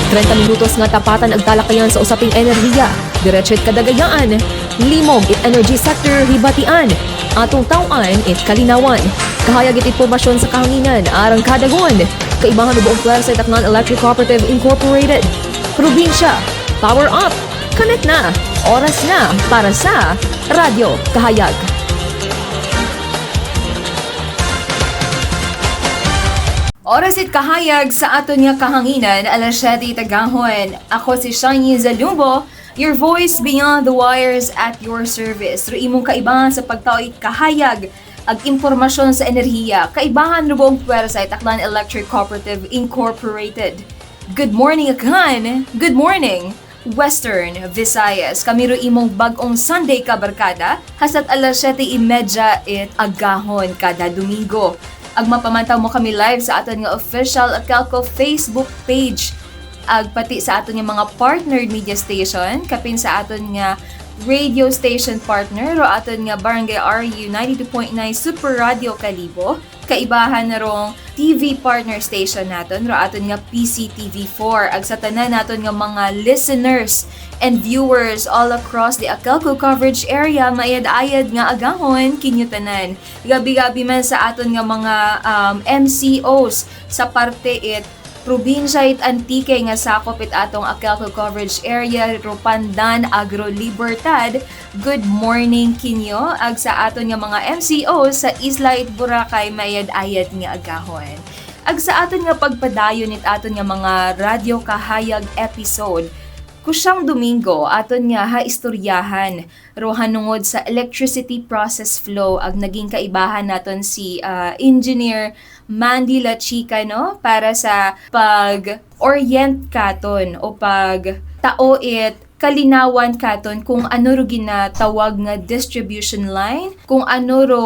30 minutos nga tapatan ag talakayan sa usaping enerhiya. Diretso't kadagayaan. Limog it energy sector hibatian. Atong tawan it kalinawan. Kahayag it impormasyon sa kahanginan arang kadagon. Kaibahan buong pwersa sa Tacloban Electric Cooperative Incorporated. Probinsya, power up. Connect na. Oras na para sa Radyo Kahayag. Oras it kahayag sa aton nga kahanginan, alas 7 tagahon. Ako si Shiny Zalumbo, your voice beyond the wires at your service. Ro imong kaibahan sa pagtaoy kahayag ag impormasyon sa enerhiya. Kaibahan ro buong pwersa Tacloban Electric Cooperative Incorporated. Good morning again. Good morning. Western Visayas. Kami ro imong bag-ong Sunday kabarkada hasat alas 7:30 it agahon kada Domingo. Ag mapamantaw mo kami live sa aton nga official Akelco Facebook page. Ag pati sa aton nga mga partnered media station, kapin sa aton nga radio station partner ro aton nga Barangay RU 92.9 Super Radio Kalibo. Kaibahan na rong TV partner station naton ro aton nga PCTV4. Ag sa tanan naton nga mga listeners and viewers all across the Akelco coverage area, mayad-ayad nga agahon kinyo tanan. Gabi-gabi man sa aton nga mga MCOs sa parte it probinsya it Antique nga sakop it atong Akelco coverage area, Rupandan, Agro Libertad. Good morning kinyo ag sa aton nga mga MCOs sa Isla it Boracay, mayad-ayad nga agahon. Ag sa aton nga pagpadayon it aton nga mga Radyo Kahayag episode. Kusyang Domingo, aton nga haistoryahan rohanungod sa electricity process flow ag naging kaibahan naton si Engineer Mandy Lachica no para sa pag-orient katon o pag-tao it kalinawan katon kung ano ro ginatawag nga distribution line, kung ano ro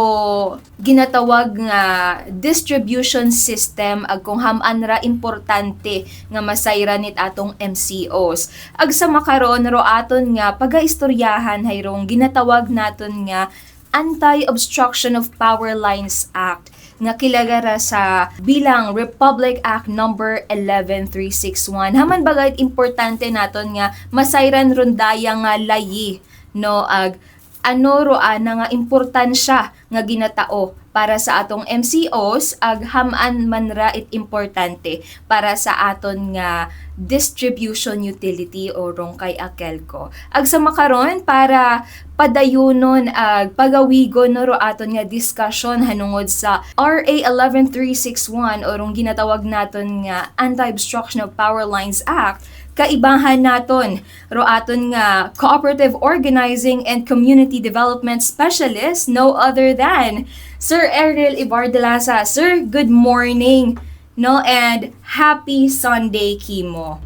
ginatawag nga distribution system ag kung ham-an ra importante nga masayran nit atong MCOs. Ag sa makaron ro aton nga pagaistoryahan hayrong ginatawag naton nga Anti-Obstruction of Power Lines Act nga kilagara sa bilang Republic Act number 11361. Haman bagay importante naton nga masayran rondaya nga layi no ag ano ro ana nga importansya nga ginatao para sa atong MCOs ag ham-an man ra it importante para sa aton nga distribution utility o rong kay Akelco. Ag sa makaron para padayunon ag pagawigon no ro aton nga discussion hanungod sa RA 11361 o rong ginatawag naton nga Anti-Obstruction of Power Lines Act. Kaibahan naton ro aton nga Cooperative Organizing and Community Development Specialist, no other than Sir Ariel Ibardelaza. Sir, good morning no and happy Sunday Kimo.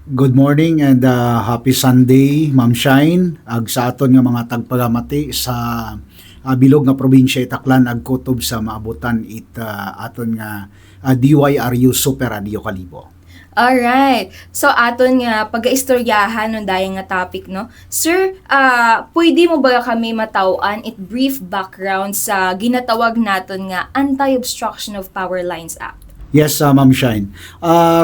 Good morning and happy Sunday, Ma'am Shine. Ag sa aton nga mga tagpagamati sa bilog nga probinsya Tacloban ag kutob sa maabutan it aton nga DYRU Super Radio Kalibo. Alright. So aton nga pagaistoryahan no dayang nga topic no. Sir, pwede mo ba kami matawan it brief background sa ginatawag naton nga Anti-Obstruction of Power Lines Act? Yes, Ma'am Shine.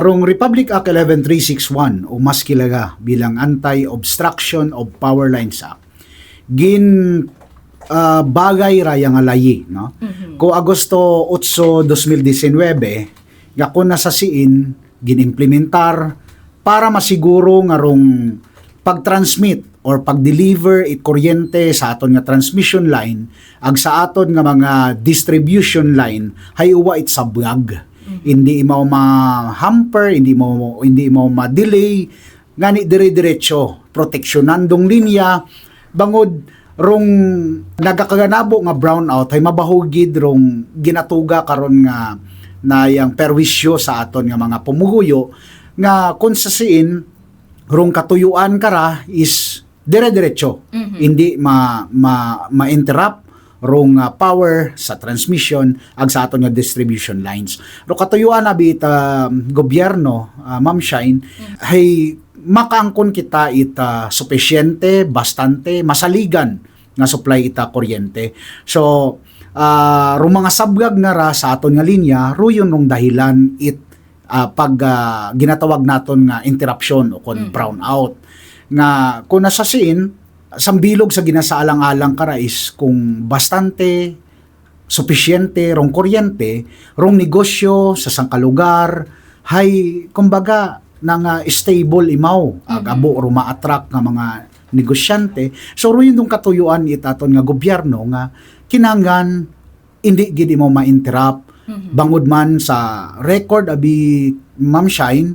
Rong Republic Act 11361 o mas kilaga bilang Anti-Obstruction of Power Lines Act. Bagay raya nga layi, no? Mm-hmm. Ko Agosto 8, 2019, nga ko nasasiin ginimplementar para masiguro nga rong pag-transmit or pag-deliver it kuryente sa aton nga transmission line ag sa aton nga mga distribution line hay uwa it sablag. Hindi mo ma-hamper, hindi mo ma-delay, ngani dire-diretso, proteksjonandong linya, bangod rong nagakaganabo nga brownout, ay mabahugid rong ginatuga karon nga na yang perwisyo sa aton nga mga pumuhuyo, nga kung sasiin, rong katuyuan kara is dire-diretso, hindi ma-interrupt, rong power sa transmission ag sa aton nga distribution lines. Ro katuyuan na bit gobyerno, Ma'am Shine, hay makaangkon kita ita supisyente, bastante, masaligan nga supply ita kuryente. So, rong mga sabgag nga ra sa aton nga linya, ro yun rong dahilan it pag ginatawag naton nga interruption o kon brownout nga kung nasa scene sambilog sa ginasaalang-alang kara is kung bastante supisyente rong kuryente rong negosyo sa sangkalugar hay kumbaga nang stable imaw abo or ma-attract nga mga negosyante. So rin yung katuyuan itaton nga gobyerno nga kinanglan hindi gid mo ma-interrupt bangod man sa record abi Ma'am Shine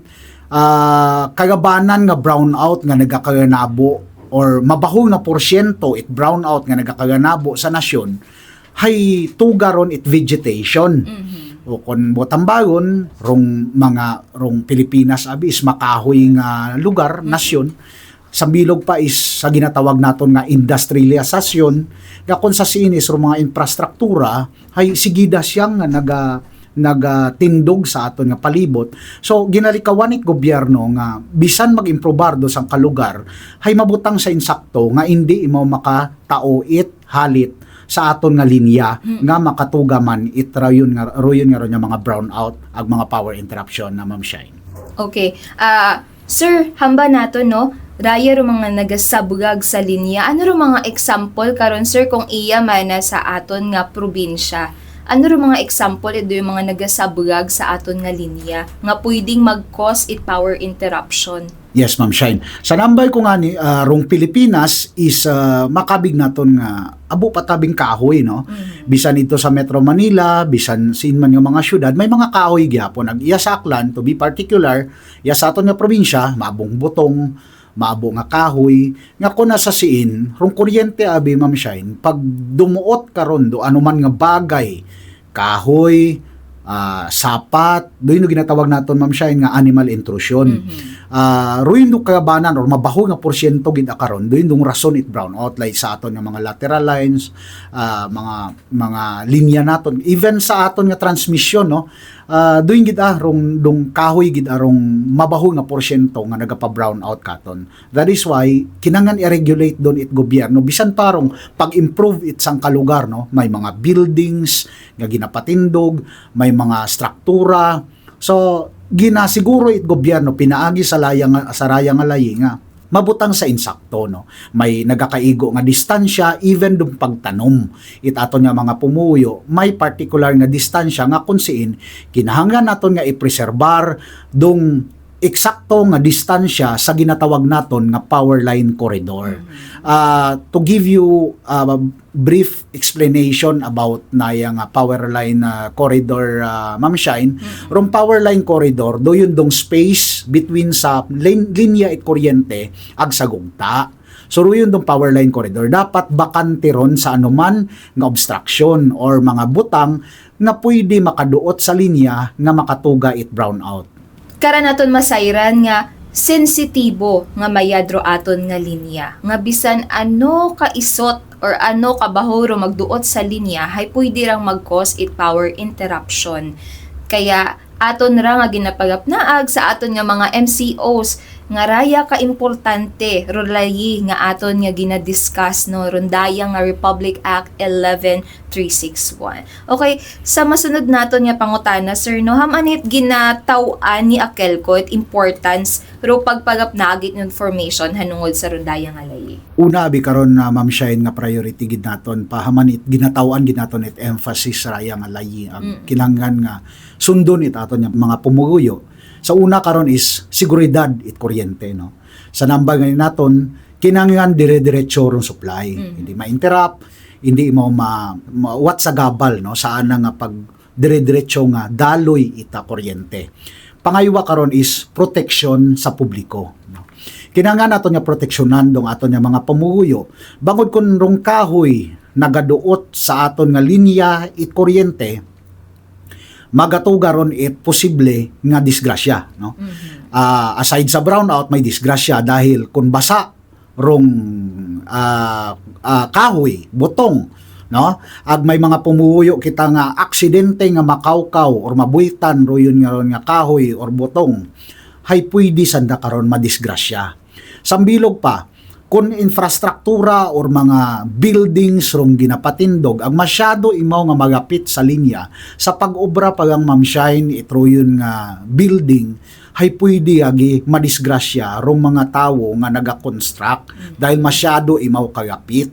kagabanan nga brownout nga nagakaganabo or mabahong na porsyento it brownout nga nagakaganabo sa nasyon hay tugaron it vegetation o kon botambagon rong Pilipinas abi is makahoy nga lugar nasyon sambilog pa is sa ginatawag naton nga industrialisasyon nga kung sa sinis rong mga infrastruktura hay sigida siyang nga nagatindog sa aton nga palibot. So ginalikawan it gobyerno nga bisan mag-improbar do sang kalugar hay mabutang sa insakto nga hindi imo makatao it halit sa aton nga linya nga makatuga man it royon nga mga brownout ag mga power interruption na Ma'am Shine. Okay. Sir, hamba nato no, raya ro mga nagasabugag sa linya. Ano ro mga example karon sir kung iya man na sa aton nga probinsya? Ano ro mga example ito yung mga nagasabugag sa aton nga linya nga pwedeng mag-cause it power interruption? Yes, Ma'am Shine. Sa nambay ko nga ni rong Pilipinas is makabig naton nga abo patabing kahoy no. Bisan ito sa Metro Manila, bisan sin man nga mga syudad, may mga kahoy gyapon ag iya saklan to be particular, iya sa aton nga probinsya, maabong butong, maabo nga kahoy nga kun nasa siin rong kuryente abi Ma'am Shine pag dumuot karon do anuman nga bagay kahoy sapat doon yung ginatawag naton Ma'am Shine nga animal intrusion ruin do kagabanan or mabaho nga porsyento gid akaron doon yung rason it brown out like sa aton nga mga lateral lines mga linya naton even sa aton nga transmission no doon gid rong dong kahoy gid arong mabaho nga porsyento nga nagapa brown out katon. That is why kinangan i-regulate doon it gobyerno bisan parong pag-improve it sang kalugar no, may mga buildings nga ginapatindog, may mga struktura. So ginasiguro it gobyerno pinaagi sa raya nga layi nga mabutang sa insakto no, may nagakaigo nga distansya even dong pagtanom it aton nga mga pumuyo may particular nga distansya nga kung siin kinahanglan naton nga i-preserbar dong eksakto nga distansya sa ginatawag naton nga power line corridor. To give you a brief explanation about na yang power line corridor Ma'am Shine, rong power line corridor do yun dong space between sa linya at kuryente ag sagugta. So yun dong power line corridor dapat bakante ron sa anuman nga obstruction or mga butang nga pwede makaduot sa linya nga makatuga it brown out. Kara naton masayran nga sensitibo nga mayadro aton nga linya nga bisan ano ka isot or ano ka bahoro magduot sa linya hay pwede rang mag-cause it power interruption. Kaya aton ra nga ginapagapnaag sa aton nga mga MCOs nga raya ka importante rolayi nga aton nga ginadiscuss no rondaya nga Republic Act 11361. Okay, sa masunod naton nga pangutana sir no hamanit ginataw-an ni Akelco it importance ro pagpagapnagit ng information hanungod sa rondaya nga layi. Una abi karon na Ma'am Shine nga priority gid naton pahamanit ginatawan gid naton it emphasis raya nga layi ang kinahanglan nga sundon it aton nga mga pumuguyo. Sa una karon is seguridad it kuryente no. Sa nambay ngayon naton kinahanglan dire-diretso rong supply. Hindi ma-interrupt, hindi mo what sa gabal no saan nga pag dire-diretso nga daloy ita kuryente. Pangaywa karon is protection sa publiko no. Kinahanglan naton nga proteksyonan dong aton nga mga pumuguyo. Bangod kun rong kahoy nagaduot sa aton nga linya it kuryente magatuga ron it posible nga disgrasya no. Aside sa brownout may disgrasya dahil kung basa rong kahoy butong no ag may mga pumuyo kita nga aksidente nga makawkaw or mabuitan ro yun nga kahoy or butong hay pwede sanda karon madisgrasya. Sambilog pa kun infrastruktura or mga buildings rong ginapatindog ang masyado imaw nga magapit sa linya sa pag-obra pagang Ma'am Shine itruyon nga building hay pwede agi madisgrasya rong mga tawo nga naga-construct dahil masyado imaw kagapit.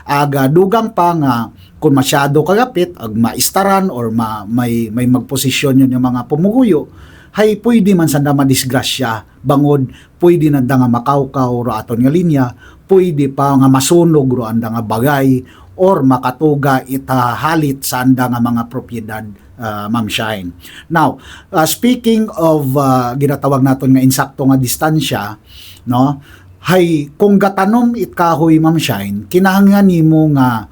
Aga dugang pa nga kung masyado kagapit ag maistaran or may magposisyon yun yung mga pumuguyo hay pwede man sanda madisgrasya bangod pwede na nga makawkaw ro aton nga linya pwede pa nga masunog ro anda nga bagay or makatuga itahalit sa anda nga mga propiedad Ma'am Shine. Now, speaking of ginatawag naton nga insakto nga distansya, no? Hay kung gatanom it kahoy Ma'am Shine, kinahanglan nimo nga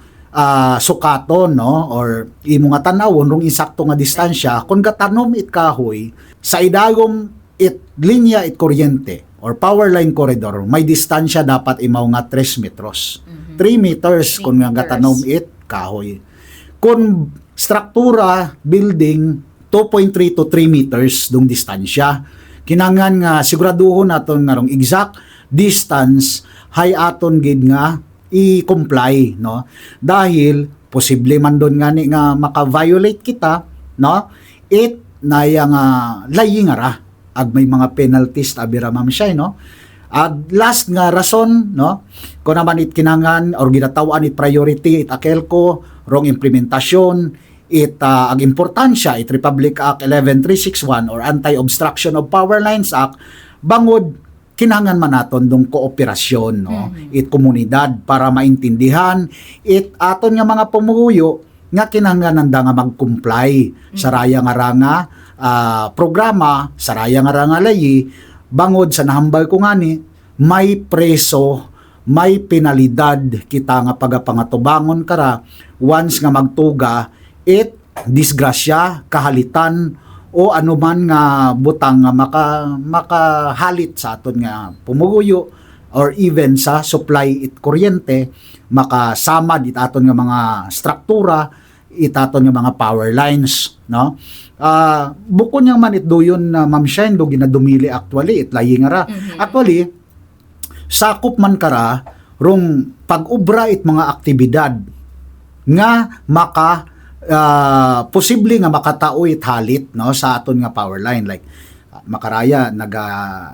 sukaton no or imo nga tanawon rong insakto nga distansya kung gatanom it kahoy sa idagom it linya it kuryente or power line corridor may distansya dapat imaw nga 3 metros. 3 meters kung nga gatanom it kahoy. Kung struktura building 2.3 to 3 meters dong distansya. Kinangan nga siguraduhon naton nga rong exact distance hay aton gid nga i-comply no dahil posible man don ngani nga maka-violate kita no it naya nga layi nga ra ag may mga penalties abira Ma'am Shine no ag last nga rason no kun naman it kinangan or ginatawan it priority it akelko rong implementasyon it ag importansya it Republic Act 11361 or Anti-Obstruction of Power Lines Act bangod kinangan man naton dong kooperasyon no it komunidad para maintindihan it aton nga mga pumuyo nga kinahanglan nga mag-comply sa raya nga ranga programa sa raya nga ranga layi bangod sa nahambal ko ngani may preso may penalidad kita nga pagapangatubangon kara once nga magtuga it disgrasya kahalitan o anuman nga butang nga makahalit sa aton nga pumuguyo or even sa supply it kuryente makasama dit aton nga mga struktura it aton nga mga power lines no bukod yang man it doyon na Ma'am Shine do ginadumili actually it layi nga ra actually sakop man kara rong pag-ubra it mga aktibidad nga maka posible nga makatao it halit no sa aton nga power line like makaraya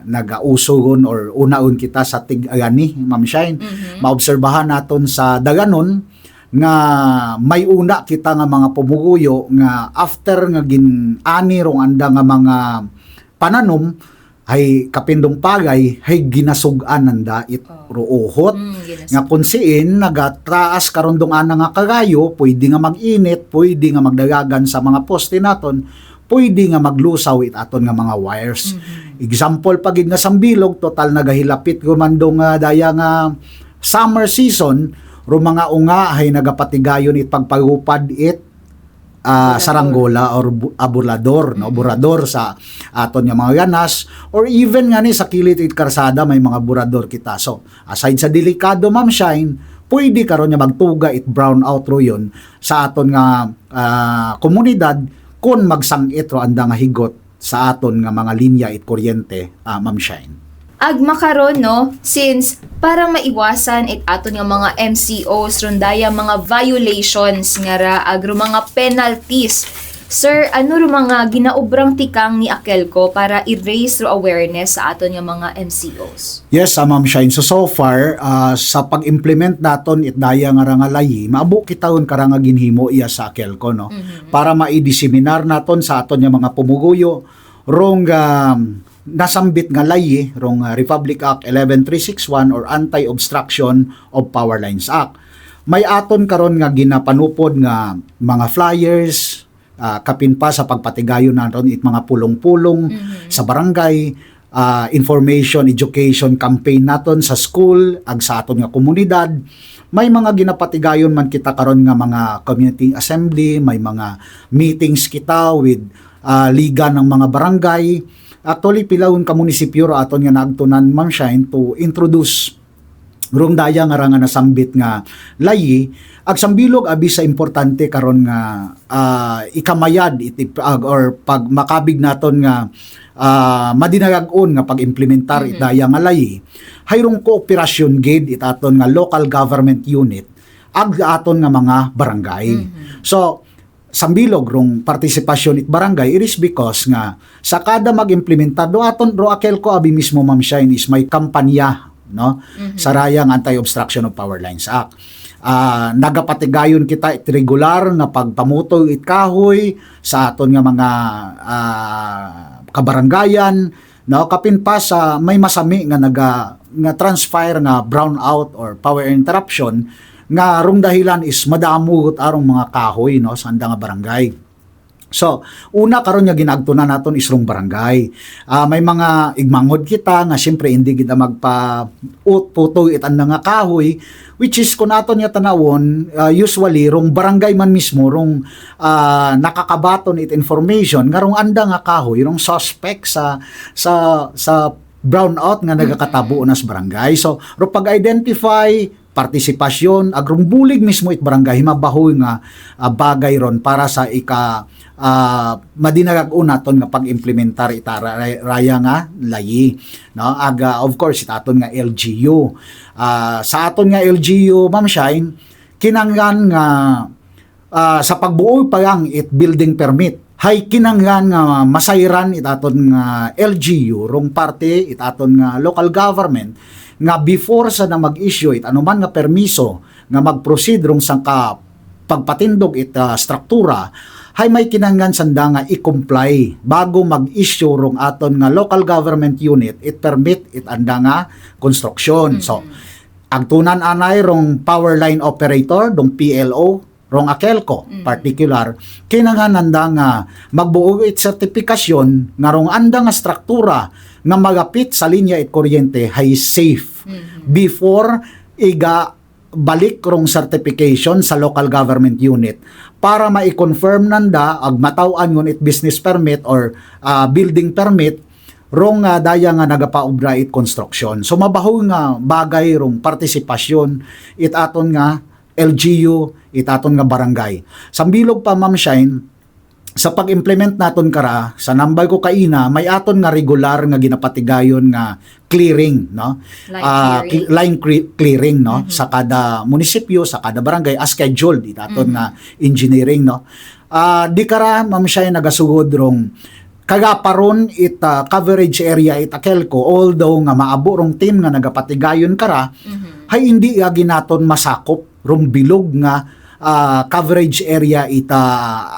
nagausogon or unaon kita sa tig-agani Ma'am Shine maobserbahan naton sa daganon nga may una kita nga mga pumuguyo nga after nga gin-ani rong anda nga mga pananom hay kapindong pagay hay ginasugan nanda it ruuhot nga kung siin nagatraas karon dong ana nga kagayo pwede nga mag-init pwede nga magdagagan sa mga poste naton pwede nga maglusaw it aton nga mga wires example pagid nga sambilog total nagahilapit gumandong daya nga summer season ro mga unga hay nagapatigayon it pagpagupad it saranggola or burador no burador sa aton nga mga ganas or even nga ni sa kilid it karsada may mga burador kita so aside sa delikado Ma'am Shine pwede karon nga magtuga it brown out ro yon sa aton nga komunidad kung magsangit ro anda nga higot sa aton nga mga linya it kuryente Ma'am Shine ag makaron no since para maiwasan it aton nga mga MCOs rondaya mga violations nga ra ag mga penalties sir ano ro mga ginaubrang tikang ni Akelco para i-raise ro awareness sa aton nga mga MCOs yes Ma'am Shine so far sa pag-implement naton it daya nga ra nga layi maabo kitawon kara nga ginhimo iya sa Akelco no para maidiseminar naton sa aton nga mga pumuguyo rong nasambit nga layi rong Republic Act 11361 or Anti-Obstruction of Power Lines Act. May aton karon nga ginapanupod nga mga flyers kapin pa sa pagpatigayon naton it mga pulong-pulong sa barangay information education campaign naton sa school ag sa aton nga komunidad may mga ginapatigayon man kita karon nga mga community assembly may mga meetings kita with liga ng mga barangay. Actually, pilawon ka munisipyo aton nga naagtunan Ma'am Shine to introduce rong daya nga ra nga nasambit nga layi, ag sambilog abi sa importante karon nga ikamayad or pag makabig naton nga madinagag-on nga pag-implementar itaya nga layi, hayrong kooperasyon gid itaton nga local government unit ag aton nga mga barangay. So sambilog rong partisipasyon it barangay, it is because nga sa kada mag-implementar do aton ro Akelco abi mismo Ma'am Shine is may kampanya, no, sa rayang Anti-Obstruction of Power Lines Act. Nagapatigayon kita it regular nga pagpamuto it kahoy sa aton nga mga kabarangayan, no, kapin pa sa may masami nga nga transpire nga brownout or power interruption nga rong dahilan is madamugot arong mga kahoy, no, sa anda nga barangay. So, una karon nga ginagtunan naton is rong barangay. May mga igmangod kita nga siyempre hindi kita puto itan nga kahoy, which is kung naton nga tanawon, usually rong barangay man mismo rong nakakabaton it information nga rong anda nga kahoy rong suspect sa brownout nga nagakatabo na sa barangay. So, ro pag-identify partisipasyon agrong bulig mismo it barangay mabahoy nga bagay ron para sa madinagag-on naton nga pag-implementar ita raya nga layi, no, of course itaton nga LGU. Sa aton nga LGU Ma'am Shine, kinanglan nga sa pagbuo pa lang it building permit, hay kinanglan nga masayran itaton nga LGU rong parte itaton nga local government nga before sa na mag-issue it anuman nga permiso nga mag-proceed rong sangka pagpatindog it struktura, hay may kinanglan sanda nga i-comply bago mag-issue rong aton nga local government unit it permit it anda nga construction. So agtunan anay rong power line operator dong PLO rong Akelco particular, kinanglan anda nga magbuo it sertifikasyon nga rong anda nga struktura nga magapit sa linya it kuryente hay safe before balik rong certification sa local government unit para ma-confirm nanda ag mataw-an ngun it business permit or building permit rong daya nga nagapaubra it construction. So mabaho nga bagay rong partisipasyon it aton nga LGU, it aton nga barangay. Sambilog pa Ma'am Shine, sa pag-implement naton kara sa nambay ko kaina may aton nga regular nga ginapatigayon nga clearing, no, line clearing, no, sa kada munisipyo, sa kada barangay as scheduled it aton nga engineering, no. Di kara Ma'am Shine nagasugod rong kagaparon it coverage area it Akelco, although nga maabo rong team nga nagapatigayon kara, hay hindi ginaton masakop rong bilog nga coverage area ita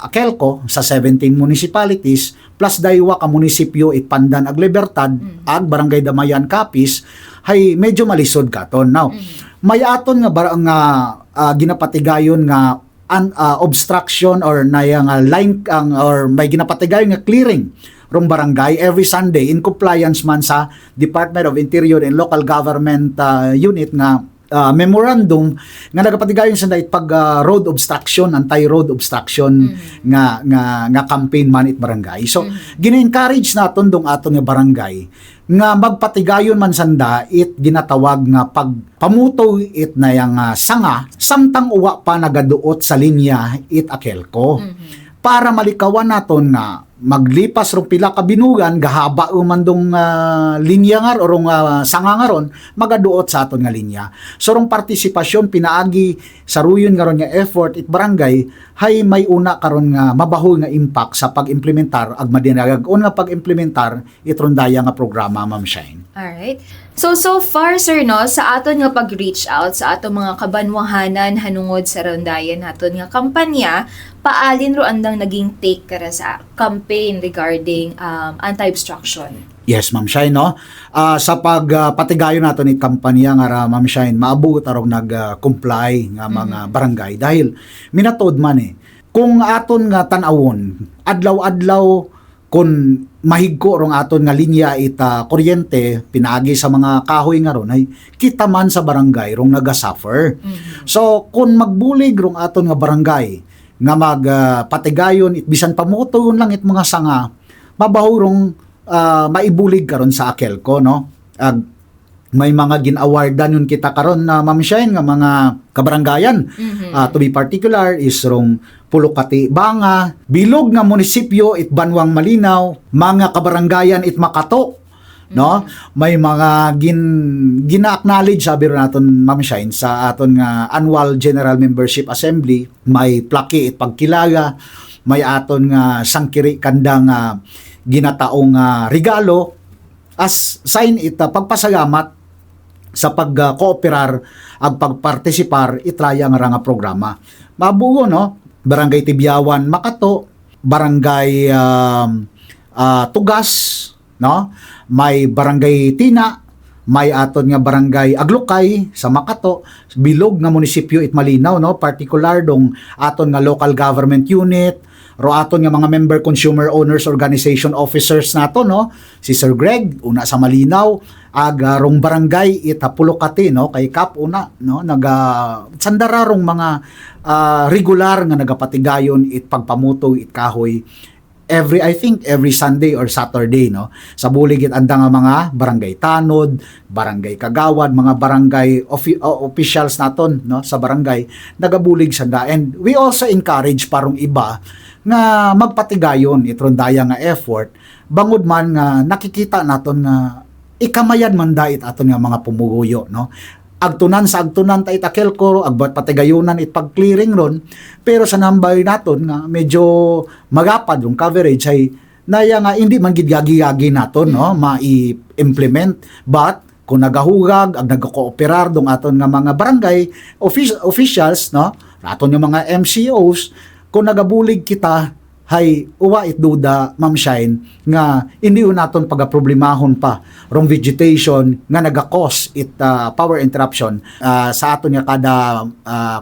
Akelco sa 17 municipalities plus daywa ka munisipyo it Pandan ag Libertad ag Barangay Damayan Capiz, hay medyo malisod katon. Now may aton nga ginapatigayon nga obstruction or naya nga line or may ginapatigayon nga clearing rong barangay every Sunday in compliance man sa Department of Interior and Local Government unit nga memorandum nga nagapatigayon sa pag road obstruction, anti-road obstruction nga campaign man it barangay. So gina-encourage naton dong aton nga barangay nga magpatigayon man sanda it ginatawag nga pagpamuto it na yang sanga samtang uwa pa nagaduot sa linya it Akelco para malikawan naton nga maglipas rong pila ka binugan gahaba umandong linya nga or sanga nga ron magaduot sa aton nga linya. So rong partisipasyon pinaagi saruyon nga ron nga effort it barangay hay may una karon nga mabaho nga impact sa pag-implementar ag madinagag-on nga pag-implementar itron daya nga programa Ma'am Shine. Alright. So far, sir, no, sa aton nga pag-reach out sa aton mga kabanwahanan hanungod sa rondayan naton nga kampanya, paalin ro andang naging take kara sa campaign regarding anti-obstruction? Yes, Ma'am Shine, no? Sa pagpatigayon nato ni kampanya nga Ma'am Shine, maabot arong nag-comply nga mga barangay dahil minatod man kung aton nga tan-awon adlaw-adlaw kung mahigko rong aton nga linya ita kuryente pinaagi sa mga kahoy nga ron ay kita man sa barangay rong nagasuffer. So kung magbulig rong aton nga barangay nga magpatigayon it bisan pamuton lang it mga sanga mabaho rong maibulig karon sa Akelco, no. may mga gin-awardan yun kita karon na Ma'am Shine nga mga kabarangayan. To be particular is rong Pulokati Banga, Bilog nga munisipyo it Banwang Malinaw, mga kabarangayan it Makato, no? May mga gina-acknowledge sabi ro naton Ma'am Shine sa aton nga annual General Membership Assembly, may plaki it pagkilaga, may aton nga sangkiri kandang ginataong regalo as sign it pagpasalamat sa pagkooperar ag pagpartisipar itraya nga programa. Mabugo no, Barangay Tibyawan Makato, Barangay Tugas, no? May Barangay Tina, may aton nga Barangay Aglukay sa Makato, Bilog nga munisipyo it Malinaw, no? Particular dong aton nga local government unit, ro aton nga mga member consumer owners organization officers nato, no? Si Sir Greg una sa Malinaw, rong barangay Pulokati, no, kay Kap una, no, sandara rong mga regular nga nagapatigayon it pagpamuto it kahoy every Sunday or Saturday, no, sa bulig it anda nga mga barangay Tanod, barangay Kagawad, mga barangay officials naton, no, sa barangay nagabulig sanda. And we also encourage parong iba nga magpatigayon itron daya nga effort bangod man nga nakikita naton nga ikamayan man dait aton nga mga pumuguyo, no. Agtunan sa agtunan ta itakelko agbat patigayunan it pag-clearing ron, pero sa nambay naton nga medyo magapad yung coverage ay naya nga hindi man gid yagi naton, no, mai-implement. But kung nagahugag ag nagkooperar dong aton nga mga barangay officials, no, aton nga mga MCOs, kung nagabulig kita hay uwa it duda Ma'am Shine nga hindi naton pagaproblemahon pa rong vegetation nga naga-cause it power interruption sa aton nga kada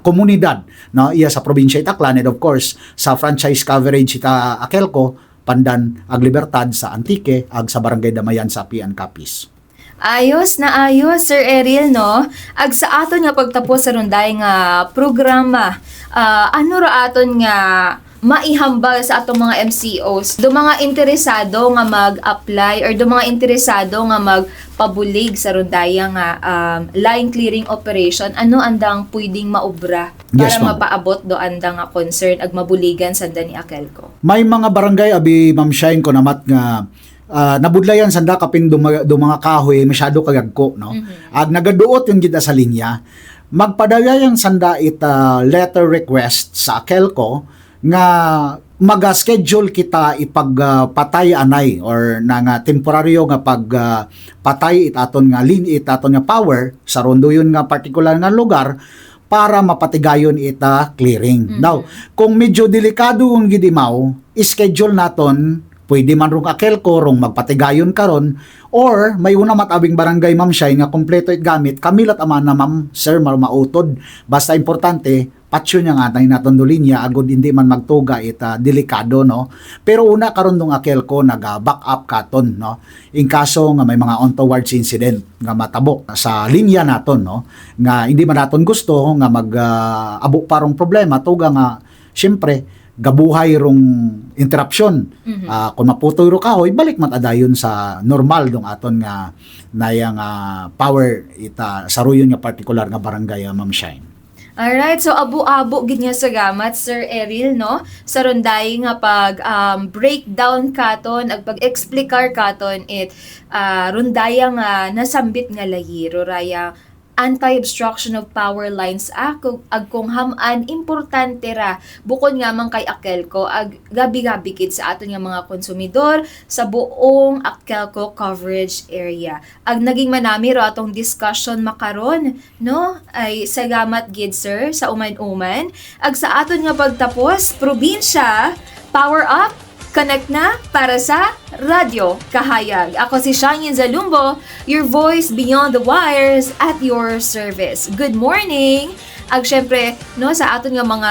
komunidad, no, iya sa probinsya Itaklan, and of course sa franchise coverage ita Akelco, Pandan ag Libertad sa Antique ag sa Barangay Damayan sa Pian Capiz. Ayos na ayos, Sir Ariel, no? Ag sa aton nga pagtapos sa runday nga programa, ano ra aton nga maihambal sa atong mga MCOs, do mga interesado nga mag-apply or do mga interesado nga magpabulig sa rundaya nga line clearing operation, ano andang pwedeng maobra para Yes, ma'am. mapaabot do andang nga concern ag mabuligan sa ni Akelco? May mga barangay abi Ma'am Shine ko namat nga nabudlayan sanda kapin do mga kahoy masyado kagagko, no. Ag nagaduot yung gid sa linya, magpadayang sanda it letter request sa Akelco nga mag-schedule kita ipagpatay anay or nga temporaryo nga pagpatay itaton nga itaton nga power sa rondo yun nga particular nga lugar para mapatigayon ita clearing. Now, kung medyo delikado ang gidimaw, schedule naton pwede man rong Akelco rong magpatigayon karon, or may una matabing barangay Ma'am Shine nga kompleto it gamit kamilat ama na Ma'am Sir mautod, basta importante patyo niya nga tayo naton do linya agud hindi man magtuga delikado, no. Pero una karon dong Akelco naga-back up katon, no, in kaso nga may mga untowards incident nga matabo sa linya naton, no, nga hindi man naton gusto nga abo parong problema tuga nga syempre gabuhay rong interruption. Kung maputoy ro kahoy, balik matadayon sa normal dong aton nga nayang power saruyon nga particular nga barangay Ma'am Shine. Alright, so abo-abo gid niya sa gamat, Sir Ariel, no? Sa runday nga pag breakdown katon ag pag-explicar katon rundaya nga nasambit nga layiro raya Anti-Obstruction of Power Lines Act ag kung haman importante ra bukod nga man kay Akelco ag gabi-gabi kid sa aton nga mga konsumidor sa buong Akelco coverage area. Ag naging manami ro atong discussion makaron, no? Ay salamat gid sir sa uman-uman. Ag sa aton nga pagtapos, probinsya, power up, connect na para sa Radyo Kahayag. Ako si Shine Zalumbo, your voice beyond the wires at your service. Good morning! Ag syempre, no, sa aton nga mga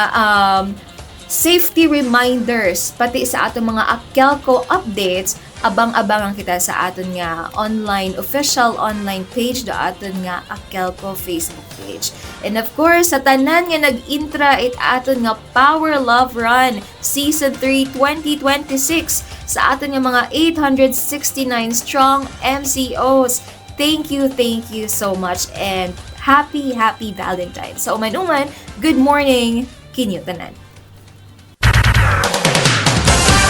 safety reminders, pati sa aton mga Akelco updates, abang-abangan kita sa aton nga official online page do aton nga Akelco Facebook page. And of course, sa tanan nga nag-intra aton nga Power Love Run Season 3 2026 sa aton nga mga 869 strong MCOs. thank you so much and happy Valentine's. So uman, good morning, kinyo tanan.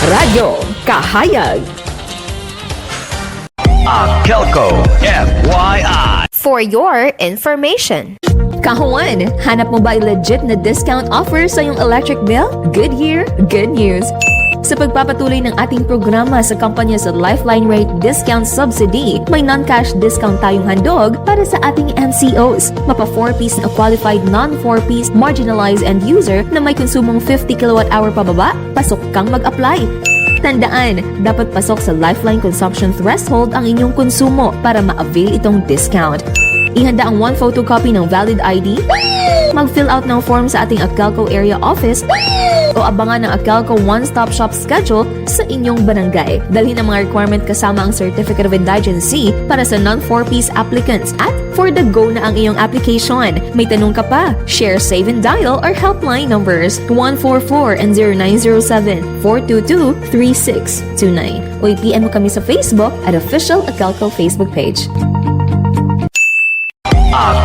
Radyo Kahayag. Kelco FYI. For your information. Kahuan, hanap mo ba ay legit na discount offer sa iyong electric bill? Good year, good news. Sa pagpapatuloy ng ating programa sa kampanya sa Lifeline Rate Discount Subsidy, may non-cash discount tayong handog para sa ating MCOs. Mapa 4-piece na qualified non-4-piece marginalized end user na may konsumong 50 kWh pababa, pasok kang mag-apply. Tandaan, dapat pasok sa Lifeline Consumption Threshold ang inyong konsumo para ma-avail itong discount. Ihanda ang 1 photocopy ng valid ID, mag-fill out ng form sa ating Akelco area office, o abangan ng Akelco one-stop shop schedule sa inyong barangay. Dalhin ang mga requirement kasama ang Certificate of Indigency para sa non-4-piece applicants at for the go na ang iyong application. May tanong ka pa? Share, save, and dial our helpline numbers 144 and 0907-422-3629. O i-PM mo kami sa Facebook at official Akelco Facebook page.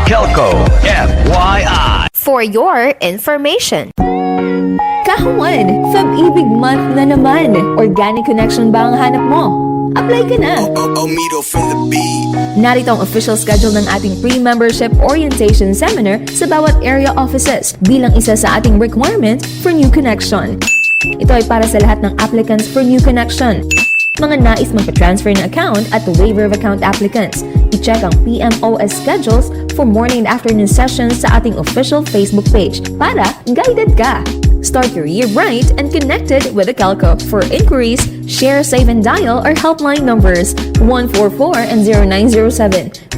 Kelco FYI. For your information. Kahuan, Fab-ibig month na naman. Organic connection ba ang hanap mo? Apply ka na! Narito ang official schedule ng ating pre-membership orientation seminar sa bawat area offices bilang isa sa ating requirement for new connection. Ito ay para sa lahat ng applicants for new connection. Mga nais magpa-transfer ng account at waiver of account applicants. I-check ang PMOS schedules for morning and afternoon sessions sa ating official Facebook page para guided ka. Start your year bright and connected with Akelco. For inquiries, share, save, and dial our helpline numbers 144 and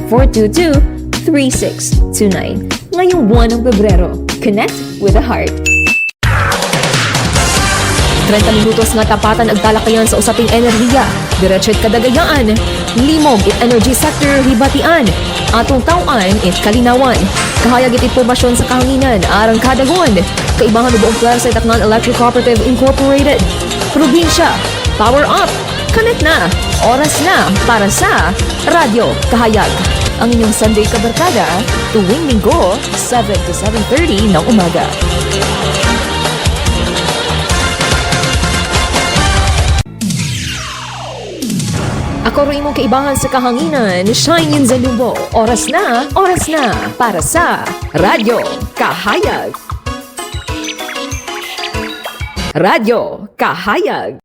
0907-422-3629. Ngayong buwan ng Pebrero, connect with the heart. 30 minutos nga tapatan ag talakayan sa usaping enerhiya. Diretso't kadagayaan. Limog it energy sector hibatian. Atong tawaan it kalinawan. Kahayag it impormasyon sa kahanginan arang kadagon. Kaibangan ng buong klase Tacnan Electric Cooperative Incorporated. Probinsya, power up. Connect na. Oras na para sa Radyo Kahayag. Ang inyong Sunday kabarkada tuwing linggo 7 to 7:30 ng umaga. Ako rin mong kaibangan sa kahanginan, Shine Yun Zalumbo. Oras na para sa Radyo Kahayag. Radyo Kahayag.